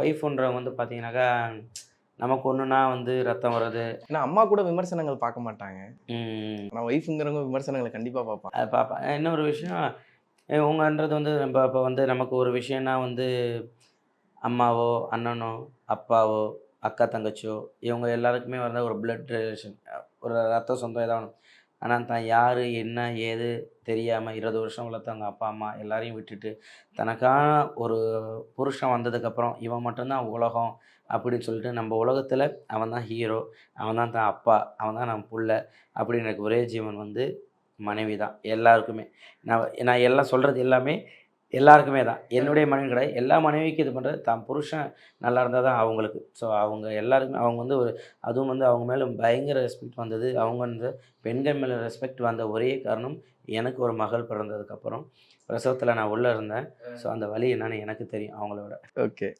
ஒய்ஃப்ன்றவங்க வந்து பார்த்தீங்கன்னாக்கா, நமக்கு ஒண்ணுன்னா வந்து ரத்தம் வர்றது. ஏன்னா அம்மா கூட விமர்சனங்கள் பார்க்க மாட்டாங்க. ம். ஆனா ஒய்ஃப்ங்கிறவங்க விமர்சனங்கள கண்டிப்பா பார்ப்பாங்க. அது பாப்பேன். இன்னொரு விஷயம், இவங்கன்றது வந்து நம்ப இப்ப வந்து நமக்கு ஒரு விஷயம்னா வந்து அம்மாவோ, அண்ணனோ, அப்பாவோ, அக்கா, தங்கச்சியோ இவங்க எல்லாருக்குமே வந்து ஒரு பிளட் ரிலேஷன். ஒரு ரத்த சொந்தம் ஏதா ஒண்ணு. ஆனா தான் யாரு, என்ன, ஏது தெரியாம 20 வருஷம் வளர்த்தவங்க அப்பா, அம்மா எல்லாரையும் விட்டுட்டு, தனக்கான ஒரு புருஷன் வந்ததுக்கப்புறம், இவன் மட்டும் தான் உலகம் அப்படின்னு சொல்லிட்டு, நம்ம உலகத்தில அவன் தான் ஹீரோ, அவன் தான் தான் அப்பா, அவன் தான் நம்ம புள்ள அப்படின்னு எனக்கு ஒரே ஜீவன் வந்து மனைவி தான். எல்லாருக்குமே. நான் நான் எல்லாம் சொல்றது எல்லாமே எல்லாருக்குமே தான். என்னுடைய மனைவி கிடையாது. எல்லா மனைவிக்கும் இது பண்றது, தான் புருஷன் நல்லா இருந்தா தான் அவங்களுக்கு. ஸோ அவங்க எல்லாருக்குமே அவங்க வந்து ஒரு அதுவும் வந்து அவங்க மேல பயங்கர ரெஸ்பெக்ட் வந்தது. அவங்க வந்து பெண்கள் மேல ரெஸ்பெக்ட் வந்த ஒரே காரணம், எனக்கு ஒரு மகள் பிறந்ததுக்கப்புறம். பிரசவத்தில நான் உள்ள இருந்தேன். ஸோ அந்த வலி என்னன்னு எனக்கு தெரியும் அவங்கள விட. ஓகே.